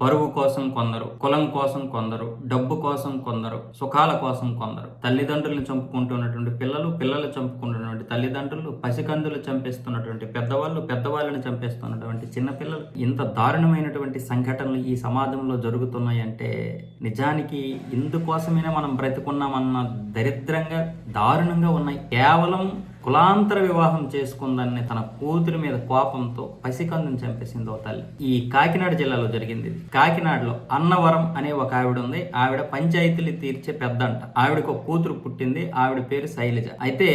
పరువు కోసం కొందరు, కులం కోసం కొందరు, డబ్బు కోసం కొందరు, సుఖాల కోసం కొందరు, తల్లిదండ్రులను చంపుకుంటున్నటువంటి పిల్లలు, పిల్లలు చంపుకుంటున్నటువంటి తల్లిదండ్రులు, పసికందులు చంపేస్తున్నటువంటి పెద్దవాళ్ళు, పెద్దవాళ్ళని చంపేస్తున్నటువంటి చిన్నపిల్లలు, ఇంత దారుణమైనటువంటి సంఘటనలు ఈ సమాజంలో జరుగుతున్నాయంటే నిజానికి ఇందుకోసమైనా మనం బ్రతికున్నామన్న దరిద్రంగా దారుణంగా ఉన్నాయి. కేవలం కులాంతర వివాహం చేసుకుందని తన కూతురి మీద కోపంతో పసికందుని చంపేసింది ఓ తల్లి. ఈ కాకినాడ జిల్లాలో జరిగింది. కాకినాడలో అన్నవరం అనే ఒక ఆవిడ ఉంది. ఆవిడ పంచాయతీలు తీర్చే పెద్దంట. ఆవిడకు ఒక కూతురు పుట్టింది. ఆవిడ పేరు శైలజ. అయితే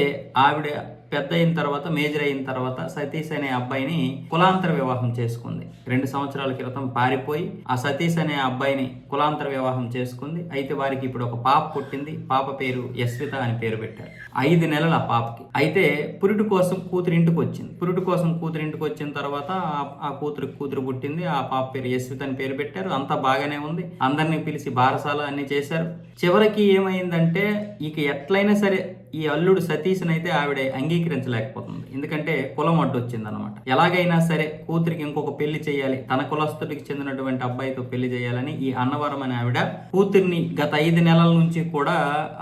ఆవిడ పెద్ద అయిన తర్వాత, మేజర్ అయిన తర్వాత సతీష్ అనే అబ్బాయిని కులాంతర వివాహం చేసుకుంది. 2 సంవత్సరాల క్రితం పారిపోయి ఆ సతీష్ అనే అబ్బాయిని కులాంతర వివాహం చేసుకుంది. అయితే వారికి ఇప్పుడు ఒక పాప పుట్టింది. పాప పేరు యశ్విత అని పేరు పెట్టారు. 5 నెలలు ఆ పాపకి. అయితే పురుటి కోసం కూతురింటికి వచ్చింది. పురుటి కోసం కూతురింటికి వచ్చిన తర్వాత ఆ కూతురు పుట్టింది. ఆ పాప పేరు యశ్విత అని పేరు పెట్టారు. అంతా బాగానే ఉంది. అందరినీ పిలిచి బారసాల అన్ని చేశారు. చివరికి ఏమైందంటే ఇక ఎట్లయినా సరే ఈ అల్లుడు సతీష్ని అయితే ఆవిడ అంగీకరించలేకపోతుంది. ఎందుకంటే కులం అడ్డు వచ్చింది అనమాట. ఎలాగైనా సరే కూతురికి ఇంకొక పెళ్లి చేయాలి, తన కులస్తుడికి చెందినటువంటి అబ్బాయితో పెళ్లి చేయాలని ఈ అన్నవరం అనే ఆవిడ కూతుర్ని గత 5 నెలల నుంచి కూడా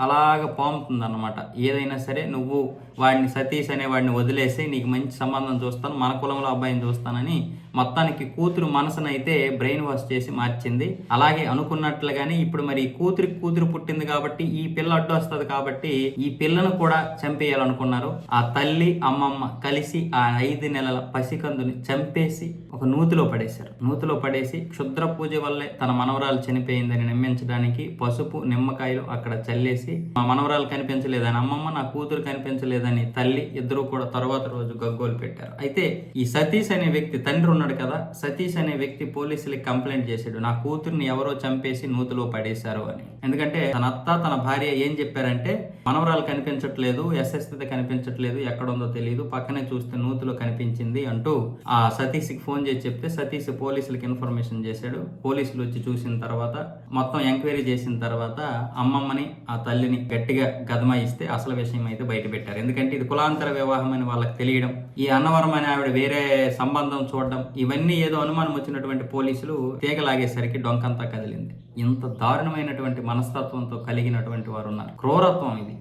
అలాగ పాముతుంది అనమాట. ఏదైనా సరే నువ్వు వాడిని, సతీష్ అనే వాడిని వదిలేసి నీకు మంచి సంబంధం చూస్తాను, మన కులంలో అబ్బాయిని చూస్తానని మొత్తానికి కూతురు మనసునైతే బ్రెయిన్ వాష్ చేసి మార్చింది. అలాగే అనుకున్నట్లుగానే ఇప్పుడు మరి కూతురు పుట్టింది కాబట్టి ఈ పిల్ల అడ్డు వస్తుంది కాబట్టి ఈ పిల్లను కూడా చంపేయాలనుకున్నారు. ఆ తల్లి అమ్మమ్మ కలిసి ఆ 5 నెలల పసికందుని చంపేసి ఒక నూతిలో పడేశారు. నూతిలో పడేసి క్షుద్ర పూజ వల్లే తన మనవరాలు చనిపోయిందని నమ్మించడానికి పసుపు, నిమ్మకాయలు అక్కడ చల్లేసి మా మనవరాలు కనిపించలేదని అమ్మమ్మ, నా కూతురు కనిపించలేదని తల్లి ఇద్దరు కూడా తర్వాత రోజు గగ్గోలు పెట్టారు. అయితే ఈ సతీష్ అనే వ్యక్తి, తండ్రి ఉన్నాడు కదా, సతీష్ అనే వ్యక్తి పోలీసులకి కంప్లైంట్ చేశాడు, నా కూతుర్ని ఎవరో చంపేసి నూతిలో పడేశారు అని. ఎందుకంటే తన అత్త, తన భార్య ఏం చెప్పారంటే మనవరాలు కనిపించట్లేదు, యశస్విత కనిపించట్లేదు, ఎక్కడుందో తెలియదు, పక్కనే చూస్తే నూతిలో కనిపించింది అంటూ ఆ సతీష్కి ఫోన్ చేసి చెప్తే సతీష్ పోలీసులకి ఇన్ఫర్మేషన్ చేశాడు. పోలీసులు వచ్చి చూసిన తర్వాత, మొత్తం ఎంక్వైరీ చేసిన తర్వాత అమ్మమ్మని, ఆ తల్లిని గట్టిగా గదమాయిస్తే అసలు విషయం అయితే బయట పెట్టారు. ఎందుకంటే ఇది కులాంతర వివాహం అని వాళ్ళకి తెలియడం, ఈ అన్నవరం అని ఆవిడ వేరే సంబంధం చూడడం, ఇవన్నీ ఏదో అనుమానం వచ్చినటువంటి పోలీసులు తీగలాగేసరికి డొంకంతా కదిలింది. ఇంత దారుణమైనటువంటి మనస్తత్వంతో కలిగినటువంటి వారు ఉన్నారు. క్రూరత్వం ఇది.